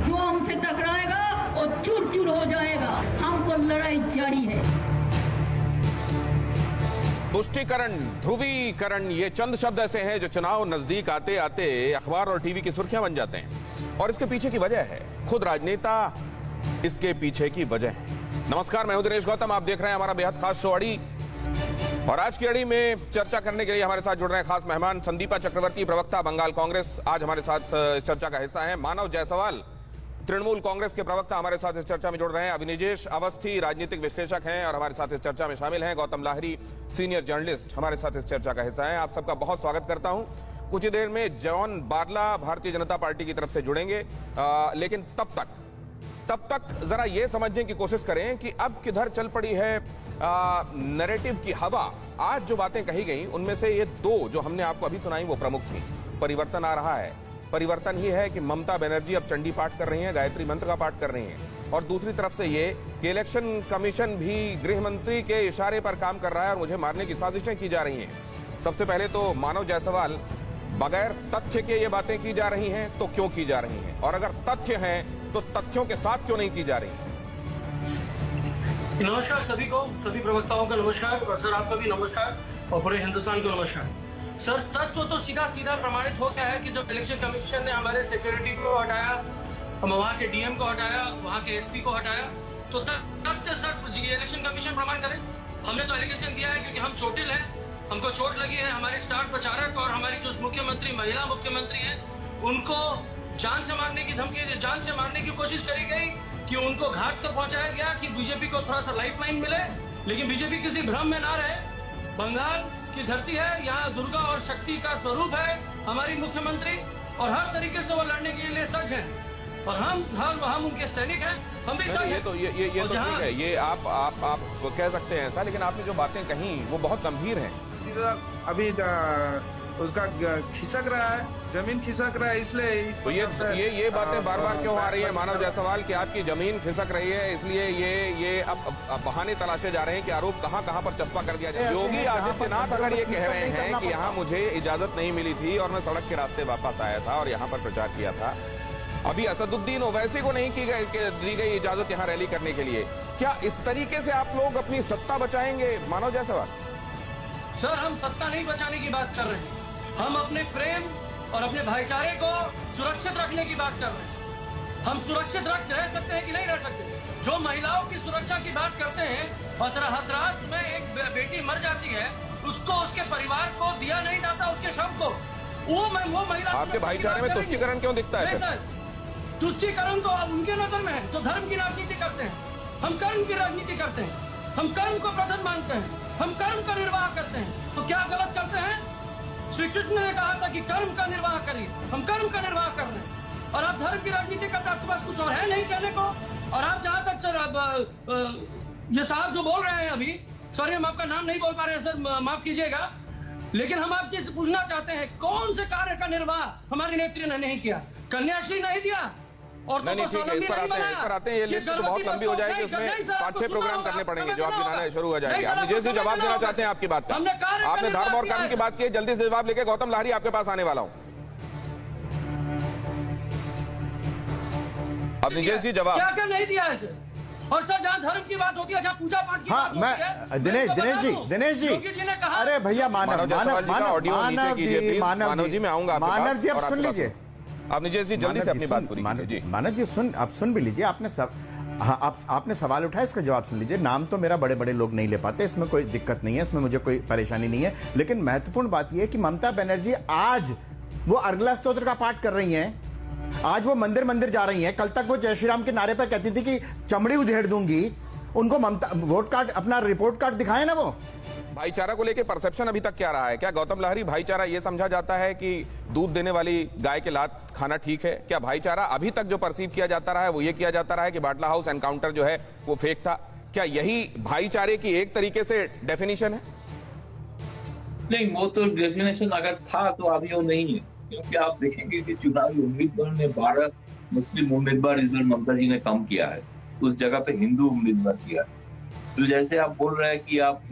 जो हमसे टकराएगा वो चूर चूर हो जाएगा। हमको लड़ाई जारी है। पुष्टिकरण, ध्रुवीकरण, ये चंद शब्द ऐसे हैं जो चुनाव नजदीक आते आते अखबार और टीवी की सुर्खियां बन जाते हैं। और इसके पीछे की वजह है खुद राजनेता इसके पीछे की वजह है। नमस्कार, मैं हूं दिनेश गौतम, आप देख रहे हैं हमारा बेहद खास शो अड़ी। और आज की अड़ी में चर्चा करने के लिए हमारे साथ जुड़ रहे हैं खास मेहमान संदीपा चक्रवर्ती, प्रवक्ता बंगाल कांग्रेस, आज हमारे साथ इस चर्चा का हिस्सा है। मानव जायसवाल, तृणमूल कांग्रेस के प्रवक्ता, हमारे साथ इस चर्चा में जुड़ रहे हैं। अभिनिजेश अवस्थी, राजनीतिक विश्लेषक हैं और हमारे साथ इस चर्चा में शामिल हैं। गौतम लाहिरी, सीनियर जर्नलिस्ट, हमारे साथ इस चर्चा का हिस्सा है। आप सबका बहुत स्वागत करता हूं। कुछ ही देर में जॉन बारला भारतीय जनता पार्टी की तरफ से जुड़ेंगे, लेकिन तब तक जरा ये समझने की कोशिश करें कि अब किधर चल पड़ी है नैरेटिव की हवा। आज जो बातें कही गई उनमें से ये दो जो हमने आपको अभी सुनाई वो प्रमुख थी। परिवर्तन आ रहा है, परिवर्तन ही है कि ममता बनर्जी अब चंडी पाठ कर रही हैं, गायत्री मंत्र का पाठ कर रही हैं। और दूसरी तरफ से ये कि इलेक्शन कमीशन भी गृह मंत्री के इशारे पर काम कर रहा है और मुझे मारने की साजिशें की जा रही हैं। सबसे पहले तो मानव जायसवाल, बगैर तथ्य के ये बातें की जा रही हैं तो क्यों की जा रही हैं, और अगर तथ्य हैं तो तथ्यों के साथ क्यों नहीं की जा रही? नमस्कार सभी को, सभी प्रवक्ताओं का नमस्कार, और सर आपका भी नमस्कार और पूरे हिंदुस्तान को नमस्कार। सर तत्व तो सीधा प्रमाणित हो गया है कि जब इलेक्शन कमीशन ने हमारे सिक्योरिटी को हटाया, हम वहाँ के डीएम को हटाया, वहाँ के एसपी को हटाया, तो तथ्य सर ये इलेक्शन कमीशन प्रमाण करे। हमने तो एलिगेशन दिया है क्योंकि हम चोटिल हैं, हमको चोट लगी है, हमारे स्टार प्रचारक और हमारी जो मुख्यमंत्री, महिला मुख्यमंत्री है, उनको जान से मारने की धमकी, जान से मारने की कोशिश करी गई कि उनको घाट तक पहुंचाया गया कि बीजेपी को थोड़ा सा लाइफलाइन मिले, लेकिन बीजेपी किसी भ्रम में ना रहे। बंगाल की धरती है, यहाँ दुर्गा और शक्ति का स्वरूप है हमारी मुख्यमंत्री, और हर तरीके से वो लड़ने के लिए सज्ज हैं, और हम उनके सैनिक हैं, हम भी सज्ज हैं। तो ये तो ठीक है, ये आप कह सकते हैं ऐसा, लेकिन आपने जो बातें कही वो बहुत गंभीर हैं। अभी उसका खिसक रहा है, जमीन खिसक रहा है, इसलिए तो ये बातें बार बार क्यों आ रही है मानव जायसवाल कि आपकी जमीन खिसक रही है, इसलिए ये अब बहाने तलाशे जा रहे हैं कि आरोप कहां पर चस्पा कर दिया जाए। योगी आदित्यनाथ अगर ये कह रहे हैं कि यहाँ मुझे इजाजत नहीं मिली थी और मैं सड़क के रास्ते वापस आया था और यहाँ पर प्रचार किया था, अभी असदुद्दीन ओवैसी को नहीं दी गई इजाजत यहाँ रैली करने के लिए, क्या इस तरीके से आप लोग अपनी सत्ता बचाएंगे मानव जायसवाल? सर हम सत्ता नहीं बचाने की बात कर रहे हैं, हम अपने प्रेम और अपने भाईचारे को सुरक्षित रखने की बात कर रहे हैं। हम सुरक्षित रह सकते हैं कि नहीं रह सकते? जो महिलाओं की सुरक्षा की बात करते हैं, हथरास में एक बेटी मर जाती है, उसको उसके परिवार को दिया नहीं जाता, उसके शव को, वो महिला आपके भाईचारे में तुष्टिकरण क्यों दिखता है? सर तुष्टिकरण तो उनके नजर में है जो धर्म की राजनीति करते हैं, हम कर्म की राजनीति करते हैं, हम कर्म को प्रधान मानते हैं, हम कर्म का निर्वाह करते हैं। तो क्या गलत करते हैं? श्री कृष्ण ने कहा था कि कर्म का निर्वाह करिए, हम कर्म का निर्वाह कर रहे हैं, और आप धर्म की राजनीति करते हैं, आपके पास कुछ और है नहीं कहने को। और आप जहां तक सर ये साहब जो बोल रहे हैं अभी, सॉरी हम आपका नाम नहीं बोल पा रहे हैं सर, माफ कीजिएगा, लेकिन हम आपसे पूछना चाहते हैं कौन से कार्य का निर्वाह हमारी नेत्री ने नहीं किया? कन्याश्री नहीं दिया, और नहीं ठीक है, इस पर आते हैं, ये लिस्ट तो बहुत लंबी हो जाएगी, उसमें 5-6 प्रोग्राम करने पड़ेंगे जो आप गिनाने शुरू हो जाएंगे। आप जैसे जवाब देना चाहते हैं आपकी बात का, आपने धर्म और कर्म की बात की, जल्दी से जवाब लेके गौतम लाहिरी आपके पास आने वाला हूं। अब निजेश जी जवाब क्या नहीं दिया है सर? और सर जहाँ धर्म की बात होती है, जहाँ पूजा पाठ की बात होती है, दिनेश जी ने कहा, अरे भैया मानव जी मैं आऊंगा, मानव जी आप सुन लीजिए, आप निजेश जी जल्दी से अपनी बात पूरी कीजिए। मानव जी आप सुन भी लीजिए, आपने सवाल उठाया, इसका जवाब सुन लीजिए। नाम तो मेरा बड़े लोग नहीं ले पाते, इसमें कोई दिक्कत नहीं है, इसमें मुझे कोई परेशानी नहीं है, लेकिन महत्वपूर्ण बात यह है कि ममता बनर्जी आज वो अर्गला स्तोत्र का पाठ कर रही हैं, आज वो मंदिर जा रही हैं। कल तक वो जय श्री राम के नारे पर कहती थी कि चमड़ी उधेड़ दूंगी। उनको ममता वोट कार्ड, अपना रिपोर्ट कार्ड दिखाए ना। वो भाईचारा को लेकर परसेप्शन अभी तक क्या रहा है? क्या गौतम लाहिरी भाईचारा ये समझा जाता है कि दूध देने वाली गाय के लात खाना ठीक है? क्या भाईचारा अभी तक जो परसीव किया जाता रहा है वो ये किया जाता रहा है कि बाटला हाउस एनकाउंटर जो है वो फेक था? क्या यही भाईचारे की एक तरीके से डेफिनेशन है? नहीं, वो तो डेफिनेशन अगर था तो अभी वो नहीं है, क्योंकि आप देखेंगे कि चुनावी उम्मीदवार ने 12 मुस्लिम उम्मीदवार इस बार ममता जी ने कम किया है, उस जगह पे हिंदू उम्मीदवार किया। तो जैसे आप बोल रहे हैं कि आप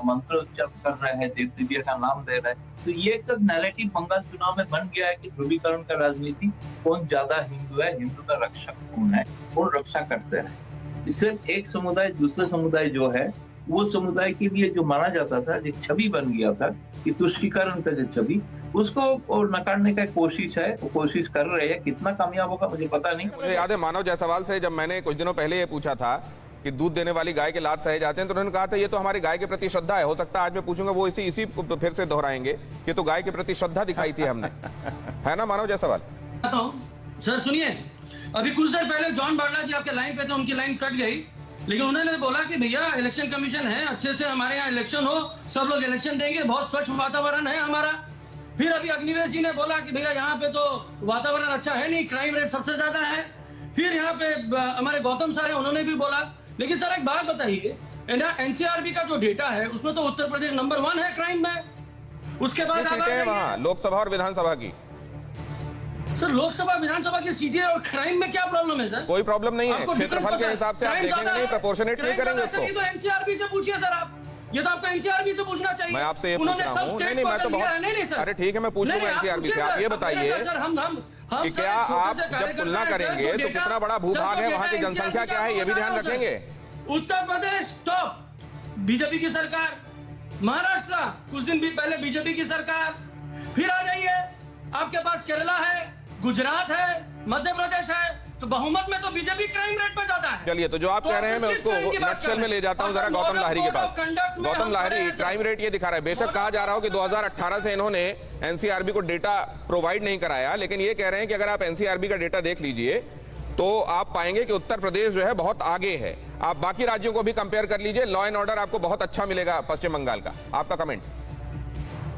मंत्रोच्चार कर रहे हैं, देव देविया का नाम ले रहे हैं, तो ये एक नैरेटिव बंगाल चुनाव में बन गया है कि ध्रुवीकरण का राजनीति, कौन ज्यादा हिंदू है, हिंदू का रक्षक कौन है, कौन रक्षा करते हैं। सिर्फ एक समुदाय दूसरे समुदाय जो है वो समुदाय के लिए जो माना जाता था, एक छवि बन गया था कि तुष्टीकरण का जो छवि, उसको नकारने का कोशिश है, वो कोशिश कर रहे हैं। कितना कामयाब होगा मुझे पता नहीं। मुझे याद है मानव जायसवाल से जब मैंने कुछ दिनों पहले ये पूछा था कि दूध देने वाली गाय के लात सहे जाते हैं, तो उन्होंने कहा था ये तो हमारी गाय के प्रति श्रद्धा है। हो सकता है आज मैं पूछूंगा वो इसी को फिर से दोहराएंगे कि तो गाय के प्रति श्रद्धा दिखाई थी हमने, है ना मानव जायसवाल? सर सुनिए, अभी कुछ देर पहले जॉन बार्ला जी आपके लाइन पे थे, उनकी लाइन कट गई, लेकिन उन्होंने बोला कि भैया इलेक्शन कमीशन है, अच्छे से हमारे यहाँ इलेक्शन हो, सब लोग इलेक्शन देंगे, बहुत स्वच्छ वातावरण है हमारा। फिर अभी अग्निवेश जी ने बोला कि भैया यहाँ पे तो वातावरण अच्छा है नहीं, क्राइम रेट सबसे ज्यादा है। फिर यहाँ पे हमारे गौतम सर है, उन्होंने भी बोला। लेकिन सर एक बात बताइए, एनसीआरबी का जो डेटा है उसमें तो उत्तर प्रदेश नंबर 1 है क्राइम में। उसके बाद वहाँ लोकसभा और विधानसभा की, सर लोकसभा विधानसभा की सीटें और क्राइम में क्या प्रॉब्लम है सर? कोई प्रॉब्लम नहीं है, क्षेत्रफल के हिसाब से आप देखेंगे नहीं, प्रोपोर्शनेट नहीं करेंगे उसको। तो एनसीआरबी से पूछिए सर आप, ये तो आपको एनसीआरबी से पूछना चाहिए। मैं आपसे ये पूछ रहा हूँ, नहीं मैं तो बहुत, नहीं सर, अरे ठीक है मैं पूछ लूंगा एनसीआरबी से। आप ये बताइए कि क्या आप जब तुलना करेंगे तो कितना बड़ा भूभाग है, वहाँ की जनसंख्या क्या है, ये भी ध्यान रखेंगे। उत्तर प्रदेश टॉप, बीजेपी की सरकार। महाराष्ट्र कुछ दिन भी पहले बीजेपी की सरकार। फिर आ जाइए, आपके पास केरला है, गुजरात है, मध्य प्रदेश है, तो बहुमत में तो बीजेपी क्राइम रेट पे जाता है। चलिए, तो जो आप कह रहे हैं मैं उसको नक्शल में ले जाता हूं जरा गौतम लाहिरी के पास। गौतम लाहिरी, क्राइम रेट ये दिखा रहा है, बेशक कहा जा रहा हो कि 2018 से इन्होंने एनसीआरबी को डेटा प्रोवाइड नहीं कराया, लेकिन ये कह रहे हैं कि अगर आप एनसीआरबी का डेटा देख लीजिए तो आप पाएंगे कि उत्तर प्रदेश जो है बहुत आगे है। आप बाकी राज्यों को भी कंपेयर कर लीजिए, लॉ एंड ऑर्डर आपको बहुत अच्छा मिलेगा पश्चिम बंगाल का। आपका कमेंट?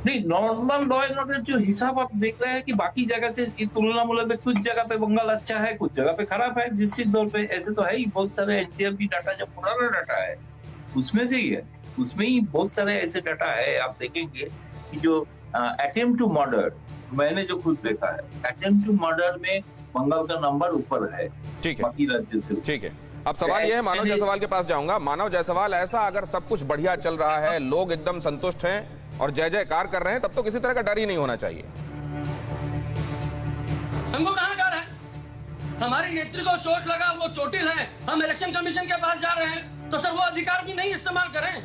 नहीं, नॉर्मल लॉ एंड ऑर्डर जो हिसाब आप देख रहे हैं कि बाकी जगह से तुलनामूलक में कुछ जगह पे बंगाल अच्छा है, कुछ जगह पे खराब है, निश्चित तौर पे ऐसे तो है ही। बहुत सारे एनसीआरबी डाटा जो पुराना डाटा है उसमें से ही है, उसमें ही बहुत सारे ऐसे डाटा है। आप देखेंगे कि जो अटेम्प्ट टू मर्डर, मैंने जो खुद देखा है, अटेम्प्ट टू मर्डर में बंगाल का नंबर ऊपर है, ठीक है, बाकी राज्य से। ठीक है, अब सवाल यह है, मानव जायसवाल के पास जाऊंगा। मानव जायसवाल, ऐसा अगर सब कुछ बढ़िया चल रहा है, लोग एकदम संतुष्ट हैं और जय जयकार कर रहे हैं, तब तो किसी तरह का डर ही नहीं होना चाहिए। हमको कहां डर है? हमारे नेत्री को चोट लगा, वो चोटिल है, हम इलेक्शन कमीशन के पास जा रहे हैं, तो सर वो अधिकार भी नहीं इस्तेमाल करें।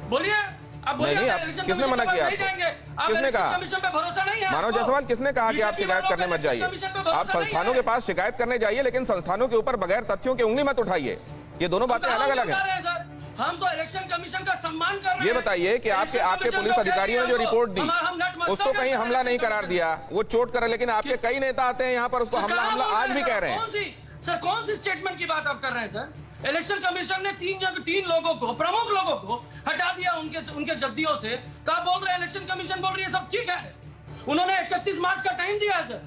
बोलिए, आप बोलिए। किसने मना किया? किसने कहा? कमीशन पे भरोसा नहीं है? मानव जायसवाल, किसने कहा कि आप शिकायत करने मत जाइए? आप संस्थानों के पास शिकायत करने जाइए, लेकिन संस्थानों के ऊपर बगैर तथ्यों की उंगली मत उठाइए। ये दोनों बातें अलग अलग हैं। हम तो इलेक्शन कमीशन का सम्मान कर रहे हैं। ये बताइए कि आपके पुलिस अधिकारियों ने जो रिपोर्ट दी उसको कहीं हमला नहीं करार दिया, वो चोट करे, लेकिन आपके कई नेता आते हैं यहाँ पर उसको हमला आज भी कह रहे हैं। सर कौन सी स्टेटमेंट की बात आप कर रहे हैं सर? इलेक्शन कमीशन ने तीन लोगों को, प्रमुख लोगों को हटा दिया उनके जद्दियों से, तो आप बोल रहे हैं इलेक्शन कमीशन बोल रही है सब ठीक है। उन्होंने 31 मार्च का टाइम दिया है सर।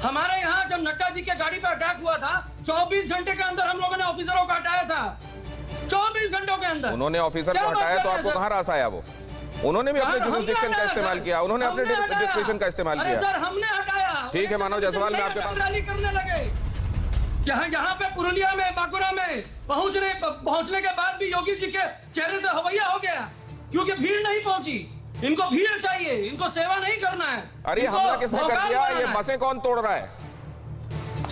हमारे यहाँ जब नड्डा जी के गाड़ी पर अटैक हुआ था, 24 घंटे के अंदर हम लोगों ने ऑफिसरों को हटाया था। 24 घंटों के अंदर उन्होंने ऑफिसर को हटाया, तो आपको कहां रास आया? वो उन्होंने भी अपने जुरिसडिक्शन का इस्तेमाल किया, उन्होंने अपने डिस्क्रिप्शन का इस्तेमाल किया। सर हमने हटाया। ठीक है मानव जायसवाल, मैं आपके पास रैली करने लगे यहाँ पे पुरुलिया में, बांकुरा में पहुंचने के बाद भी योगी जी के चेहरे से हवैया हो गया, क्योंकि भीड़ नहीं पहुंची। इनको भीड़ चाहिए, इनको सेवा नहीं करना है। अरे हमला किसने कर दिया? ये बसें कौन तोड़ रहा है?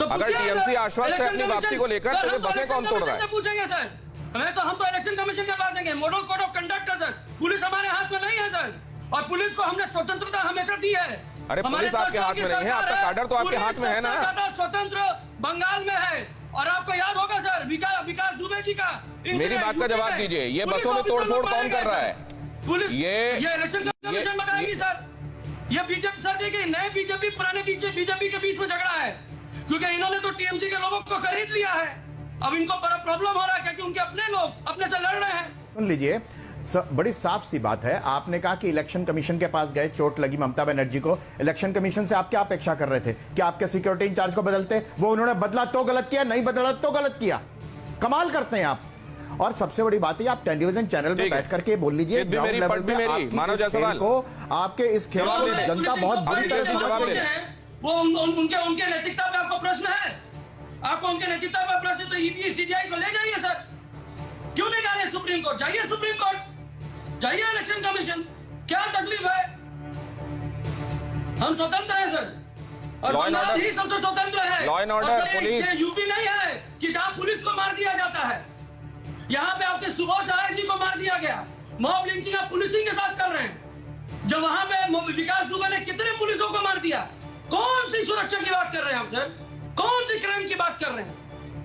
अगर टीएमसी आश्वस्त है अपनी वापसी को लेकर, तो ये बसें कौन तोड़ रहा है? पूछेंगे सर, हम तो इलेक्शन कमीशन के पास जाएंगे। मॉडल कोड ऑफ कंडक्ट है सर, पुलिस हमारे हाथ में नहीं है सर, और पुलिस को हमने स्वतंत्रता हमेशा दी है। अरे पुलिस आपके हाथ में नहीं है, आपका काडर तो आपके हाथ में है ना। स्वतंत्र बंगाल में है, और आपको याद होगा सर विकास दुबे जी का। मेरी बात का जवाब दीजिए, ये बसों में तोड़फोड़ कौन कर रहा है? पुलिस, ये इलेक्शन कमीशन बताएगी सर। ये बीजेपी सर, देखिए नए बीजेपी पुराने बीजेपी के बीच में झगड़ा है, क्योंकि इन्होंने तो टीएमसी के लोगों को खरीद लिया है। अब इनको बड़ा प्रॉब्लम हो रहा है क्योंकि उनके अपने लोग अपने से लड़ रहे हैं। सुन लीजिए, बड़ी साफ सी बात है। आपने कहा कि इलेक्शन कमीशन के पास गए, चोट लगी ममता बनर्जी को। इलेक्शन कमीशन से आप क्या अपेक्षा कर रहे थे कि आपके सिक्योरिटी इंचार्ज को बदलते? वो उन्होंने बदला तो गलत किया, नहीं बदला तो गलत किया। कमाल करते हैं आप। और सबसे बड़ी बात है, आप टेलीविजन चैनल पे बैठ करके बोल लीजिए, ग्राउंड लेवल पे मानव जायसवाल को, आपके इस खेल को जनता बहुत बुरी तरह से जवाब दे रही है। वो उनके नैतिकता पे आपको प्रश्न है? आपको उनके नेतृत्व पर प्रश्न, तो ईडी सीबीआई को ले जाइए सर। क्यों नहीं जा रहे सुप्रीम कोर्ट? जाइए सुप्रीम कोर्ट, जाइए इलेक्शन कमीशन, क्या तकलीफ है? हम स्वतंत्र हैं सर, और Law and बंगाल order- ही सबसे स्वतंत्र है। Law and और order, सर, ये police- यूपी नहीं है कि जहां पुलिस को मार दिया जाता है। यहाँ पे आपके सुबोध चौहान जी को मार दिया गया। मॉब लिंचिंग आप पुलिसिंग के साथ कर रहे हैं। जो वहां पे विकास दुबे ने कितने पुलिसों को मार दिया? कौन सी सुरक्षा की बात कर रहे हैं हम सर? कौन सी क्राइम की बात कर रहे हैं?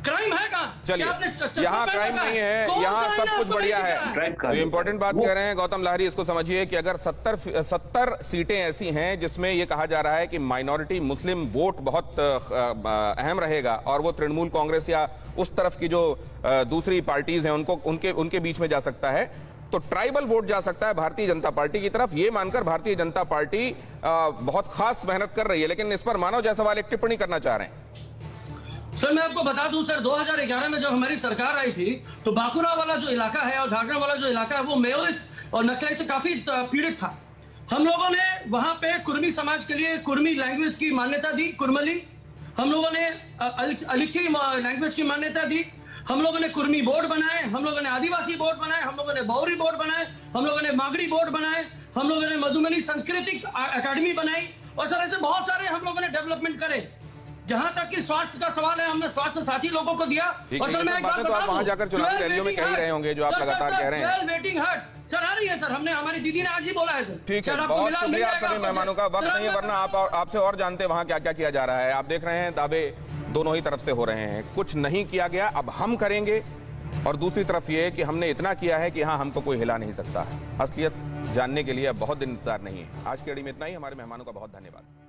क्राइम है कहाँ? चलिए, क्या आपने चश्मा यहाँ पहन क्राइम रखा नहीं है, कौन यहाँ सा सब आईना कुछ आपको बढ़िया नहीं है। दिख रहा क्राइम तो इंपॉर्टेंट बात कह रहे हैं गौतम लाहिरी, इसको समझिए कि अगर 70 सीटें ऐसी हैं जिसमें यह कहा जा रहा है कि माइनॉरिटी मुस्लिम वोट बहुत अहम रहेगा और वो तृणमूल कांग्रेस या उस तरफ की जो दूसरी पार्टीज हैं उनको उनके बीच में जा सकता है, तो ट्राइबल वोट जा सकता है भारतीय जनता पार्टी की तरफ। ये मानकर भारतीय जनता पार्टी बहुत खास मेहनत कर रही है, लेकिन इस पर मानव जायसवाल एक टिप्पणी करना चाह रहे हैं। सर मैं आपको बता दूं सर, 2011 में जब हमारी सरकार आई थी तो बांकुरा वाला जो इलाका है और झारखंड वाला जो इलाका है वो मेयोइस्ट और नक्सलाइट से काफी पीड़ित था। हम लोगों ने वहां पे कुर्मी समाज के लिए कुर्मी लैंग्वेज की मान्यता दी, कुर्मली। हम लोगों ने अलिखी लैंग्वेज की मान्यता दी। हम लोगों ने कुर्मी बोर्ड बनाए, हम लोगों ने आदिवासी बोर्ड बनाए, हम लोगों ने बौरी बोर्ड बनाए, हम लोगों ने मागड़ी बोर्ड बनाए, हम लोगों ने मधुबनी सांस्कृतिक अकादमी बनाई, और सर ऐसे बहुत सारे हम लोगों ने डेवलपमेंट करे। जहां तक कि स्वास्थ्य का सवाल है, हमने स्वास्थ्य साथी लोगों को दिया। ठीक और है, सर ये मैं सब एक बात बातें तो बता आप दूं, वहां जाकर चुनावी रैलियों में कह ही रहे होंगे जो आप लगातार कह रहे हैं। 12 वेटिंग हार्ट्स सर आ रही है सर, हमने हमारी दीदी ने आज ही बोला है सर। ठीक है, सर, आपको बहुत मिला- शुक्रिया मिल आप जाएगा सभी आपको। मेहमानों का। वक्त सर, नहीं है, वरना आपसे और जानते वहां क्या क्या किया जा रहा है। आप देख रहे हैं दावे दोनों ही तरफ से हो रहे हैं, कुछ नहीं किया गया अब हम करेंगे, और दूसरी तरफ ये है कि हमने इतना किया है कि हाँ हमको कोई हिला नहीं सकता। असलियत जानने के लिए अब बहुत दिन इंतजार नहीं है। आज की कड़ी में इतना ही। हमारे मेहमानों का बहुत धन्यवाद।